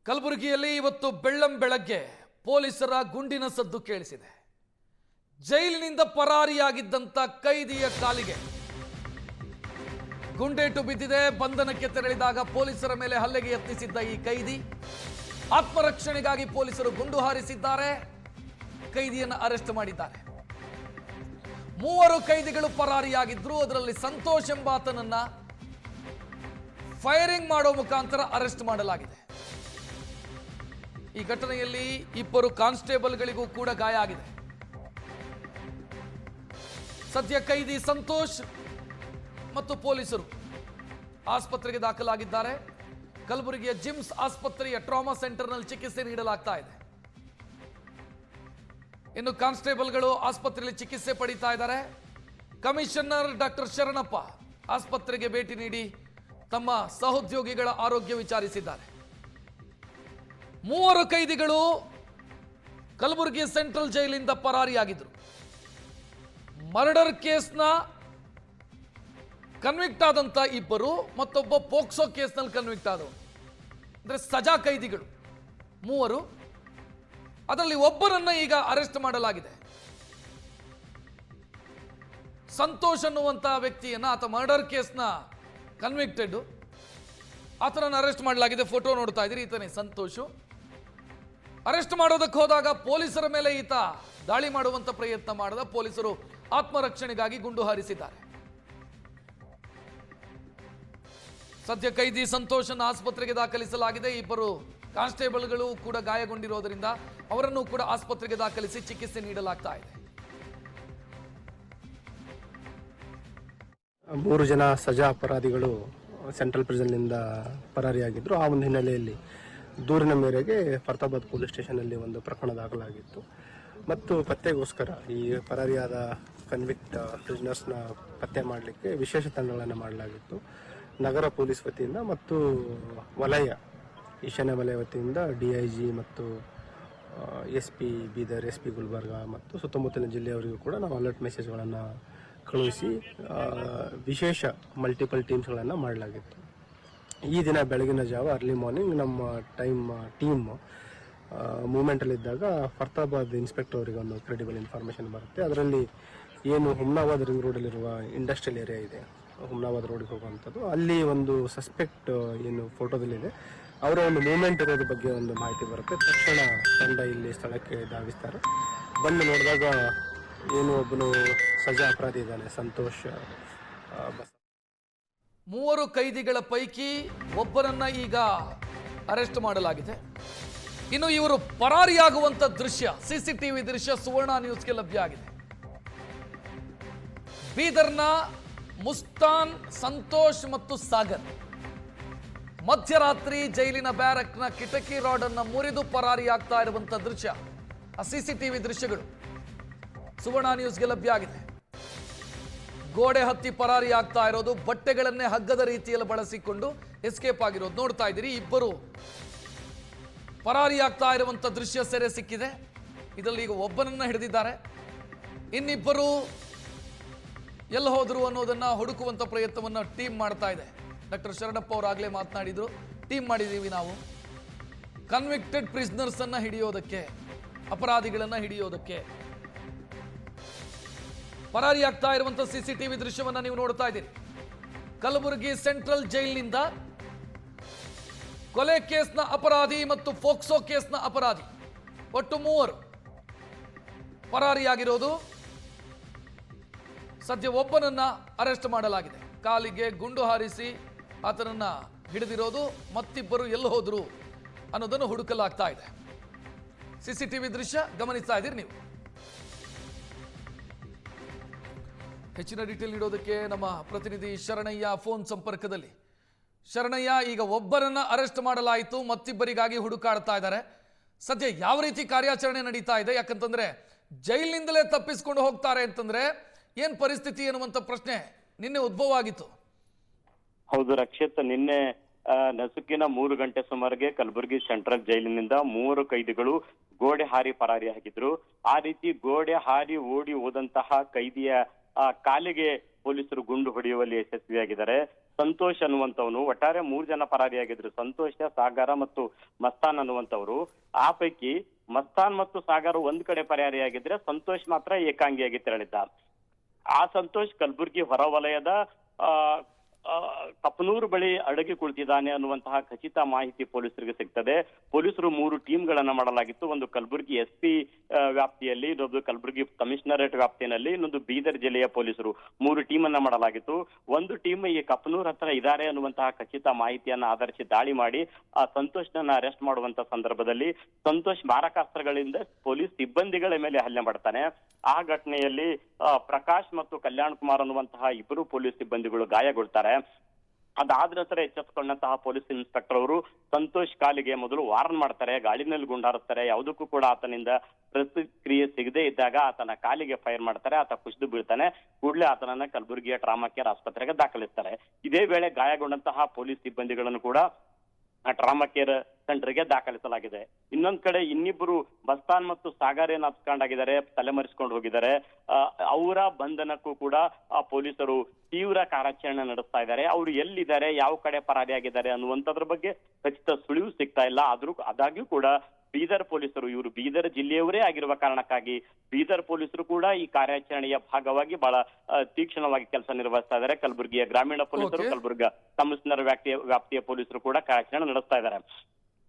ಕಲಬುರಗಿಯಲ್ಲಿ ಇವತ್ತು ಬೆಳ್ಳಂಬೆಳಗ್ಗೆ ಪೊಲೀಸರ ಗುಂಡಿನ ಸದ್ದು ಕೇಳಿಸಿದೆ. ಜೈಲಿನಿಂದ ಪರಾರಿಯಾಗಿದ್ದಂತ ಕೈದಿಯ ಕಾಲಿಗೆ ಗುಂಡೇಟು ಬಿದ್ದಿದೆ. ಬಂಧನಕ್ಕೆ ತೆರಳಿದಾಗ ಪೊಲೀಸರ ಮೇಲೆ ಹಲ್ಲೆಗೆ ಯತ್ನಿಸಿದ್ದ ಈ ಕೈದಿ ಆತ್ಮರಕ್ಷಣೆಗಾಗಿ ಪೊಲೀಸರು ಗುಂಡು ಹಾರಿಸಿದ್ದಾರೆ. ಕೈದಿಯನ್ನು ಅರೆಸ್ಟ್ ಮಾಡಿದ್ದಾರೆ. 3 ಕೈದಿಗಳು ಪರಾರಿಯಾಗಿದ್ರು. ಅದರಲ್ಲಿ ಸಂತೋಷ್ ಎಂಬಾತನನ್ನ ಫೈರಿಂಗ್ ಮಾಡೋ ಮುಖಾಂತರ ಅರೆಸ್ಟ್ ಮಾಡಲಾಗಿದೆ. ಈ ಘಟನೆಯಲ್ಲಿ 2 ಕಾನ್ಸ್ಟೇಬಲ್ಗಳಿಗೂ ಕೂಡ ಗಾಯ ಆಗಿದೆ. ಸದ್ಯ ಕೈದಿ ಸಂತೋಷ್ ಮತ್ತು ಪೊಲೀಸರು ಆಸ್ಪತ್ರೆಗೆ ದಾಖಲಾಗಿದ್ದಾರೆ. ಕಲಬುರಗಿಯ ಜಿಮ್ಸ್ ಆಸ್ಪತ್ರೆಯ ಟ್ರಾಮಾ ಸೆಂಟರ್ನಲ್ಲಿ ಚಿಕಿತ್ಸೆ ನೀಡಲಾಗ್ತಾ ಇದೆ. ಇನ್ನು ಕಾನ್ಸ್ಟೇಬಲ್ಗಳು ಆಸ್ಪತ್ರೆಯಲ್ಲಿ ಚಿಕಿತ್ಸೆ ಪಡಿತಾ ಇದ್ದಾರೆ. ಕಮಿಷನರ್ ಡಾಕ್ಟರ್ ಶರಣಪ್ಪ ಆಸ್ಪತ್ರೆಗೆ ಭೇಟಿ ನೀಡಿ ತಮ್ಮ ಸಹೋದ್ಯೋಗಿಗಳ ಆರೋಗ್ಯ ವಿಚಾರಿಸಿದ್ದಾರೆ. 3 ಕೈದಿಗಳು ಕಲಬುರಗಿ ಸೆಂಟ್ರಲ್ ಜೈಲಿಂದ ಪರಾರಿಯಾಗಿದ್ದರು. ಮರ್ಡರ್ ಕೇಸ್ನ ಕನ್ವಿಕ್ಟ್ ಆದಂತ 2 ಮತ್ತೊಬ್ಬ ಪೋಕ್ಸೋ ಕೇಸ್ನಲ್ಲಿ ಕನ್ವಿಕ್ಟ್ ಆದವರು, ಅಂದ್ರೆ ಸಜಾ ಕೈದಿಗಳು 3. ಅದರಲ್ಲಿ ಒಬ್ಬರನ್ನ ಈಗ ಅರೆಸ್ಟ್ ಮಾಡಲಾಗಿದೆ. ಸಂತೋಷ್ ಅನ್ನುವಂತ ವ್ಯಕ್ತಿಯನ್ನ, ಆತ ಮರ್ಡರ್ ಕೇಸ್ನ ಕನ್ವಿಕ್ಟೆಡ್, ಆತನನ್ನು ಅರೆಸ್ಟ್ ಮಾಡಲಾಗಿದೆ. ಫೋಟೋ ನೋಡ್ತಾ ಇದ್ದೀರಿ, ಈತನೇ ಸಂತೋಷ್. ಅರೆಸ್ಟ್ ಮಾಡೋದಕ್ಕೆ ಹೋದಾಗ ಪೊಲೀಸರ ಮೇಲೆ ಈತ ದಾಳಿ ಮಾಡುವಂತ ಪ್ರಯತ್ನ ಮಾಡಿದ. ಪೊಲೀಸರು ಆತ್ಮರಕ್ಷಣೆಗಾಗಿ ಗುಂಡು ಹಾರಿಸಿದ್ದಾರೆ. ಸದ್ಯ ಕೈದಿ ಸಂತೋಷನ್ನು ಆಸ್ಪತ್ರೆಗೆ ದಾಖಲಿಸಲಾಗಿದೆ. 2 ಕಾನ್ಸ್ಟೇಬಲ್ಗಳು ಕೂಡ ಗಾಯಗೊಂಡಿರೋದ್ರಿಂದ ಅವರನ್ನು ಕೂಡ ಆಸ್ಪತ್ರೆಗೆ ದಾಖಲಿಸಿ ಚಿಕಿತ್ಸೆ ನೀಡಲಾಗ್ತಾ ಇದೆ. 3 ಜನ ಸಜಾ ಅಪರಾಧಿಗಳು ಸೆಂಟ್ರಲ್ ಪ್ರಿಸನ್ನಿಂದ ಪರಾರಿಯಾಗಿದ್ದರು. ಆ ಒಂದು ಹಿನ್ನೆಲೆಯಲ್ಲಿ ದೂರಿನ ಮೇರೆಗೆ ಫರ್ತಾಬಾದ್ ಪೊಲೀಸ್ ಸ್ಟೇಷನಲ್ಲಿ ಒಂದು ಪ್ರಕರಣ ದಾಖಲಾಗಿತ್ತು ಮತ್ತು ಪತ್ತೆಗೋಸ್ಕರ ಈ ಪರಾರಿಯಾದ ಕನ್ವಿಕ್ಟ್ ಪ್ರಿಸನರ್ಸ್ನ ಪತ್ತೆ ಮಾಡಲಿಕ್ಕೆ ವಿಶೇಷ ತಂಡಗಳನ್ನು ಮಾಡಲಾಗಿತ್ತು. ನಗರ ಪೊಲೀಸ್ ವತಿಯಿಂದ ಮತ್ತು ವಲಯ ಈಶಾನ್ಯ ವಲಯ ವತಿಯಿಂದ DIG ಮತ್ತು SP ಬೀದರ್, SP ಗುಲ್ಬರ್ಗ ಮತ್ತು ಸುತ್ತಮುತ್ತಲಿನ ಜಿಲ್ಲೆಯವರಿಗೂ ಕೂಡ ನಾವು ಅಲರ್ಟ್ ಮೆಸೇಜ್ಗಳನ್ನು ಕಳುಹಿಸಿ ವಿಶೇಷ ಮಲ್ಟಿಪಲ್ ಟೀಮ್ಸ್ಗಳನ್ನು ಮಾಡಲಾಗಿತ್ತು. ಈ ದಿನ ಬೆಳಗಿನ ಜಾವ ಅರ್ಲಿ ಮಾರ್ನಿಂಗ್ ನಮ್ಮ ಟೀಮ್ ಮೂವ್ಮೆಂಟಲ್ಲಿದ್ದಾಗ ಫರ್ತಾಬಾದ್ ಇನ್ಸ್ಪೆಕ್ಟರ್ ಅವರಿಗೆ ಒಂದು ಕ್ರೆಡಿಬಲ್ ಇನ್ಫಾರ್ಮೇಷನ್ ಬರುತ್ತೆ. ಅದರಲ್ಲಿ ಏನು ಹುಮ್ನಾಬಾದ್ ರಿಂಗ್ ರೋಡಲ್ಲಿರುವ ಇಂಡಸ್ಟ್ರಿಯಲ್ ಏರಿಯಾ ಇದೆ, ಹುಮ್ನಾಬಾದ್ ರೋಡಿಗೆ ಹೋಗುವಂಥದ್ದು, ಅಲ್ಲಿ ಒಂದು ಸಸ್ಪೆಕ್ಟ್ ಏನು ಫೋಟೋದಲ್ಲಿದೆ ಅವರ ಒಂದು ಮೂವ್ಮೆಂಟ್ ಇರೋದ್ರ ಬಗ್ಗೆ ಒಂದು ಮಾಹಿತಿ ಬರುತ್ತೆ. ತಕ್ಷಣ ತಂಡ ಇಲ್ಲಿ ಸ್ಥಳಕ್ಕೆ ಧಾವಿಸ್ತಾರೆ. ಬಂದು ನೋಡಿದಾಗ ಏನು ಒಬ್ಬನು ಸಜಾ ಅಪರಾಧಿ ಇದ್ದಾನೆ, ಸಂತೋಷ್. 3 ಕೈದಿಗಳ ಪೈಕಿ ಒಬ್ಬರನ್ನ ಈಗ ಅರೆಸ್ಟ್ ಮಾಡಲಾಗಿದೆ. ಇನ್ನು ಇವರು ಪರಾರಿಯಾಗುವಂತ ದೃಶ್ಯ, CCTV ದೃಶ್ಯ ಸುವರ್ಣ ನ್ಯೂಸ್ಗೆ ಲಭ್ಯ ಆಗಿದೆ. ಬೀದರ್ನ ಮುಸ್ತಾನ್, ಸಂತೋಷ್ ಮತ್ತು ಸಾಗರ್ ಮಧ್ಯರಾತ್ರಿ ಜೈಲಿನ ಬ್ಯಾರಕ್ನ ಕಿಟಕಿ ರಾಡ್ ಅನ್ನ ಮುರಿದು ಪರಾರಿಯಾಗ್ತಾ ಇರುವಂತ ದೃಶ್ಯ, ಆ CCTV ದೃಶ್ಯಗಳು ಸುವರ್ಣ ನ್ಯೂಸ್ಗೆ ಲಭ್ಯ ಆಗಿದೆ. ಗೋಡೆ ಹತ್ತಿ ಪರಾರಿಯಾಗ್ತಾ ಇರೋದು, ಬಟ್ಟೆಗಳನ್ನೇ ಹಗ್ಗದ ರೀತಿಯಲ್ಲಿ ಬಳಸಿಕೊಂಡು ಎಸ್ಕೇಪ್ ಆಗಿರೋದು ನೋಡ್ತಾ ಇದ್ದೀರಿ. 2 ಪರಾರಿಯಾಗ್ತಾ ಇರುವಂತ ದೃಶ್ಯ ಸೆರೆ ಸಿಕ್ಕಿದೆ. ಇದರಲ್ಲಿ ಈಗ ಒಬ್ಬನನ್ನ ಹಿಡಿದಿದ್ದಾರೆ. ಇನ್ನಿಬ್ಬರು ಎಲ್ಲಿ ಹೋದ್ರು ಅನ್ನೋದನ್ನ ಹುಡುಕುವಂತ ಪ್ರಯತ್ನವನ್ನ ಟೀಮ್ ಮಾಡ್ತಾ ಇದೆ. ಡಾಕ್ಟರ್ ಶರಣಪ್ಪ ಅವರಾಗಲೇ ಮಾತನಾಡಿದ್ರು, ಟೀಮ್ ಮಾಡಿದೀವಿ ನಾವು ಕನ್ವಿಕ್ಟೆಡ್ ಪ್ರಿಸ್ನರ್ಸ್ ಅನ್ನ ಹಿಡಿಯೋದಕ್ಕೆ, ಅಪರಾಧಿಗಳನ್ನ ಹಿಡಿಯೋದಕ್ಕೆ. ಪರಾರಿಯಾಗ್ತಾ ಇರುವಂತ CCTV ದೃಶ್ಯವನ್ನ ನೀವು ನೋಡ್ತಾ ಇದ್ದೀರಿ. ಕಲಬುರಗಿ ಸೆಂಟ್ರಲ್ ಜೈಲಿನಿಂದ ಕೊಲೆ ಕೇಸ್ನ ಅಪರಾಧಿ ಮತ್ತು ಫೋಕ್ಸೋ ಕೇಸ್ನ ಅಪರಾಧಿ ಒಟ್ಟು 3 ಪರಾರಿಯಾಗಿರೋದು. ಸದ್ಯ ಒಬ್ಬನನ್ನ ಅರೆಸ್ಟ್ ಮಾಡಲಾಗಿದೆ. ಕಾಲಿಗೆ ಗುಂಡು ಹಾರಿಸಿ ಆತನನ್ನ ಹಿಡಿದಿರೋದು. ಮತ್ತಿಬ್ಬರು ಎಲ್ಲಿ ಹೋದ್ರು ಅನ್ನೋದನ್ನು ಹುಡುಕಲಾಗ್ತಾ ಇದೆ. CCTV ದೃಶ್ಯ ಗಮನಿಸ್ತಾ ಇದ್ದೀರಿ ನೀವು. ಹೆಚ್ಚಿನ ಡೀಟೇಲ್ ನೀಡೋದಕ್ಕೆ ನಮ್ಮ ಪ್ರತಿನಿಧಿ ಶರಣಯ್ಯ ಫೋನ್ ಸಂಪರ್ಕದಲ್ಲಿ. ಶರಣಯ್ಯ, ಈಗ ಒಬ್ಬರನ್ನ ಅರೆಸ್ಟ್ ಮಾಡಲಾಯಿತು, ಮತ್ತಿಬ್ಬರಿಗಾಗಿ ಹುಡುಕಾಡ್ತಾ ಇದ್ದಾರೆ. ಸದ್ಯ ಯಾವ ರೀತಿ ಕಾರ್ಯಾಚರಣೆ ನಡೀತಾ ಇದೆ? ಯಾಕಂತಂದ್ರೆ ಜೈಲಿನಿಂದಲೇ ತಪ್ಪಿಸ್ಕೊಂಡು ಹೋಗ್ತಾರೆ ಅಂತಂದ್ರೆ ಏನ್ ಪರಿಸ್ಥಿತಿ ಎನ್ನುವಂತ ಪ್ರಶ್ನೆ ನಿನ್ನೆ ಉದ್ಭವ ಆಗಿತ್ತು. ಹೌದು ರಕ್ಷಿತ್, ನಿನ್ನೆ ನಸುಕಿನ 3 ಗಂಟೆ ಸುಮಾರಿಗೆ ಕಲಬುರಗಿ ಸೆಂಟ್ರಲ್ ಜೈಲಿನಿಂದ 3 ಕೈದಿಗಳು ಗೋಡೆ ಹಾರಿ ಪರಾರಿಯಾಗಿದ್ರು. ಆ ರೀತಿ ಗೋಡೆ ಹಾರಿ ಓಡಿ ಹೋದಂತಹ ಕೈದಿಯ ಕಾಲಿಗೆ ಪೊಲೀಸರು ಗುಂಡು ಹೊಡೆಯುವಲ್ಲಿ ಯಶಸ್ವಿಯಾಗಿದ್ದಾರೆ. ಸಂತೋಷ್ ಅನ್ನುವಂಥವನು. ಒಟ್ಟಾರೆ 3 ಜನ ಪರಾರಿಯಾಗಿದ್ರು, ಸಂತೋಷ, ಸಾಗರ ಮತ್ತು ಮಸ್ತಾನ್ ಅನ್ನುವಂಥವ್ರು. ಆ ಪೈಕಿ ಮಸ್ತಾನ್ ಮತ್ತು ಸಾಗರ್ ಒಂದ್ ಕಡೆ ಪರಾರಿಯಾಗಿದ್ರೆ ಸಂತೋಷ್ ಮಾತ್ರ ಏಕಾಂಗಿಯಾಗಿ ತೆರಳಿದ್ದ. ಆ ಸಂತೋಷ್ ಕಲಬುರ್ಗಿ ಹೊರವಲಯದ ಕಪ್ಪನೂರು ಬಳಿ ಅಡಗಿ ಕುಳಿತಿದ್ದಾನೆ ಅನ್ನುವಂತಹ ಖಚಿತ ಮಾಹಿತಿ ಪೊಲೀಸರಿಗೆ ಸಿಗ್ತದೆ. ಪೊಲೀಸರು 3 ಟೀಮ್ಗಳನ್ನ ಮಾಡಲಾಗಿತ್ತು. ಒಂದು ಕಲಬುರ್ಗಿ SP ವ್ಯಾಪ್ತಿಯಲ್ಲಿ, ಇನ್ನೊಂದು ಕಲಬುರ್ಗಿ ಕಮಿಷನರೇಟ್ ವ್ಯಾಪ್ತಿಯಲ್ಲಿ, ಇನ್ನೊಂದು ಬೀದರ್ ಜಿಲ್ಲೆಯ ಪೊಲೀಸರು 3 ಟೀಮ್ ಅನ್ನ ಮಾಡಲಾಗಿತ್ತು. ಒಂದು ಟೀಮ್ ಈ ಕಪ್ಪನೂರ್ ಹತ್ರ ಇದ್ದಾರೆ ಅನ್ನುವಂತಹ ಖಚಿತ ಮಾಹಿತಿಯನ್ನ ಆಧರಿಸಿ ದಾಳಿ ಮಾಡಿ ಆ ಸಂತೋಷ್ನನ್ನ ಅರೆಸ್ಟ್ ಮಾಡುವಂತ ಸಂದರ್ಭದಲ್ಲಿ ಸಂತೋಷ್ ಮಾರಕಾಸ್ತ್ರಗಳಿಂದ ಪೊಲೀಸ್ ಸಿಬ್ಬಂದಿಗಳ ಮೇಲೆ ಹಲ್ಲೆ ಮಾಡ್ತಾನೆ. ಆ ಘಟನೆಯಲ್ಲಿ ಪ್ರಕಾಶ್ ಮತ್ತು ಕಲ್ಯಾಣ್ ಕುಮಾರ್ ಅನ್ನುವಂತಹ 2 ಪೊಲೀಸ್ ಸಿಬ್ಬಂದಿಗಳು ಗಾಯಗೊಳ್ತಾರೆ. ಅದಾದ ನಂತರ ಎಚ್ಚೆತ್ತುಕೊಂಡಂತಹ ಪೊಲೀಸ್ ಇನ್ಸ್ಪೆಕ್ಟರ್ ಅವರು ಸಂತೋಷ್ ಕಾಲಿಗೆ ಮೊದಲು ವಾರ್ನ್ ಮಾಡ್ತಾರೆ, ಗಾಳಿನಲ್ಲಿ ಗುಂಡಾರುತ್ತಾರೆ. ಯಾವುದಕ್ಕೂ ಕೂಡ ಆತನಿಂದ ಪ್ರತಿಕ್ರಿಯೆ ಸಿಗದೇ ಇದ್ದಾಗ ಆತನ ಕಾಲಿಗೆ ಫೈರ್ ಮಾಡ್ತಾರೆ. ಆತ ಕುಸಿದು ಬೀಳ್ತಾನೆ. ಕೂಡಲೇ ಆತನನ್ನ ಕಲಬುರಗಿಯ ಟ್ರಾಮಾ ಕೇರ್ ಆಸ್ಪತ್ರೆಗೆ ದಾಖಲಿಸ್ತಾರೆ. ಇದೇ ವೇಳೆ ಗಾಯಗೊಂಡಂತಹ ಪೊಲೀಸ್ ಸಿಬ್ಬಂದಿಗಳನ್ನು ಕೂಡ ಟ್ರಾಮಾ ಕೇರ್ ಸೆಂಟರ್ಗೆ ದಾಖಲಿಸಲಾಗಿದೆ. ಇನ್ನೊಂದ್ ಕಡೆ ಇನ್ನಿಬ್ಬರು ಮಸ್ತಾನ್ ಮತ್ತು ಸಾಗರ್ ಏನ್ ಹತ್ಕೊಂಡಾಗಿದ್ದಾರೆ, ತಲೆಮರೆಸ್ಕೊಂಡು ಹೋಗಿದ್ದಾರೆ. ಅವರ ಬಂಧನಕ್ಕೂ ಕೂಡ ಪೊಲೀಸರು ತೀವ್ರ ಕಾರ್ಯಾಚರಣೆ ನಡೆಸ್ತಾ ಇದ್ದಾರೆ. ಅವರು ಎಲ್ಲಿದ್ದಾರೆ, ಯಾವ ಕಡೆ ಪರಾರಿಯಾಗಿದ್ದಾರೆ ಅನ್ನುವಂಥದ್ರ ಬಗ್ಗೆ ಖಚಿತ ಸುಳಿವು ಸಿಗ್ತಾ ಇಲ್ಲ. ಆದಾಗ್ಯೂ ಕೂಡ ಬೀದರ್ ಪೊಲೀಸರು, ಇವರು ಬೀದರ್ ಜಿಲ್ಲೆಯವರೇ ಆಗಿರುವ ಕಾರಣಕ್ಕಾಗಿ ಬೀದರ್ ಪೊಲೀಸರು ಕೂಡ ಈ ಕಾರ್ಯಾಚರಣೆಯ ಭಾಗವಾಗಿ ಬಹಳ ತೀಕ್ಷ್ಣವಾಗಿ ಕೆಲಸ ನಿರ್ವಹಿಸ್ತಾ ಇದ್ದಾರೆ. ಕಲಬುರಗಿಯ ಗ್ರಾಮೀಣ ಪೊಲೀಸರು, ಕಲಬುರ್ಗಿ ಕಮಿಷನರ್ ವ್ಯಾಪ್ತಿಯ ಪೊಲೀಸರು ಕೂಡ ಕಾರ್ಯಾಚರಣೆ ನಡೆಸ್ತಾ ಇದ್ದಾರೆ.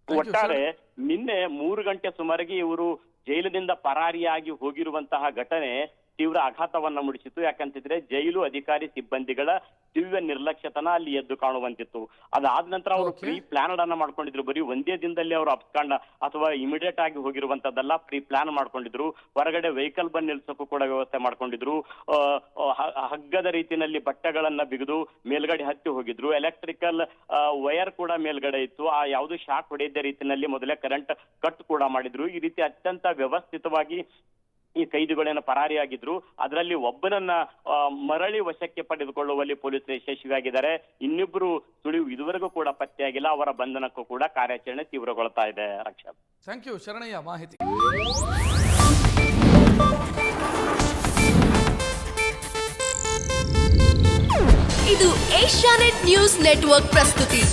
ಒಟ್ಟಾರೆ ನಿನ್ನೆ 3 ಗಂಟೆ ಸುಮಾರಿಗೆ ಇವರು ಜೈಲಿನಿಂದ ಪರಾರಿಯಾಗಿ ಹೋಗಿರುವಂತಹ ಘಟನೆ ತೀವ್ರ ಆಘಾತವನ್ನ ಮೂಡಿಸಿತ್ತು. ಯಾಕಂತಿದ್ರೆ ಜೈಲು ಅಧಿಕಾರಿ ಸಿಬ್ಬಂದಿಗಳ ದಿವ್ಯ ನಿರ್ಲಕ್ಷ್ಯತನ ಅಲ್ಲಿ ಎದ್ದು ಕಾಣುವಂತಿತ್ತು. ಅದಾದ ನಂತರ ಅವರು ಪ್ರೀ ಪ್ಲಾನ್ಡ್ ಅನ್ನ ಮಾಡ್ಕೊಂಡಿದ್ರು. ಬರೀ ಒಂದೇ ದಿನದಲ್ಲಿ ಅವರು ಅಪ್ಸ್ಕಾಂಡ ಅಥವಾ ಇಮಿಡಿಯೇಟ್ ಆಗಿ ಹೋಗಿರುವಂತದ್ದಲ್ಲ, ಪ್ರೀ ಪ್ಲಾನ್ ಮಾಡ್ಕೊಂಡಿದ್ರು. ಹೊರಗಡೆ ವೆಹಿಕಲ್ ಬಂದ್ ನಿಲ್ಸಕ್ಕೂ ಕೂಡ ವ್ಯವಸ್ಥೆ ಮಾಡ್ಕೊಂಡಿದ್ರು. ಹಗ್ಗದ ರೀತಿಯಲ್ಲಿ ಬಟ್ಟೆಗಳನ್ನ ಬಿಗಿದು ಮೇಲ್ಗಡೆ ಹತ್ತಿ ಹೋಗಿದ್ರು. ಎಲೆಕ್ಟ್ರಿಕಲ್ ವೈರ್ ಕೂಡ ಮೇಲ್ಗಡೆ ಇತ್ತು. ಆ ಯಾವುದು ಶಾಕ್ ಹೊಡೆಯದ ರೀತಿಯಲ್ಲಿ ಮೊದಲೇ ಕರೆಂಟ್ ಕಟ್ ಕೂಡ ಮಾಡಿದ್ರು. ಈ ರೀತಿ ಅತ್ಯಂತ ವ್ಯವಸ್ಥಿತವಾಗಿ ಈ ಕೈದಿಗಳೇನು ಪರಾರಿಯಾಗಿದ್ರು. ಅದರಲ್ಲಿ ಒಬ್ಬನನ್ನ ಮರಳಿ ವಶಕ್ಕೆ ಪಡೆದುಕೊಳ್ಳುವಲ್ಲಿ ಪೊಲೀಸರು ಯಶಸ್ವಿಯಾಗಿದ್ದಾರೆ. ಇನ್ನಿಬ್ಬರು ಸುಳಿವು ಇದುವರೆಗೂ ಕೂಡ ಪತ್ತೆಯಾಗಿಲ್ಲ. ಅವರ ಬಂಧನಕ್ಕೂ ಕೂಡ ಕಾರ್ಯಾಚರಣೆ ತೀವ್ರಗೊಳ್ತಾ ಇದೆ. ರಕ್ಷಾ, ಥ್ಯಾಂಕ್ ಯು ಶರಣಯ್ಯ ಮಾಹಿತಿ. ಇದು ಏಷ್ಯಾನೆಟ್ ನ್ಯೂಸ್ ನೆಟ್ವರ್ಕ್ ಪ್ರಸ್ತುತಿ.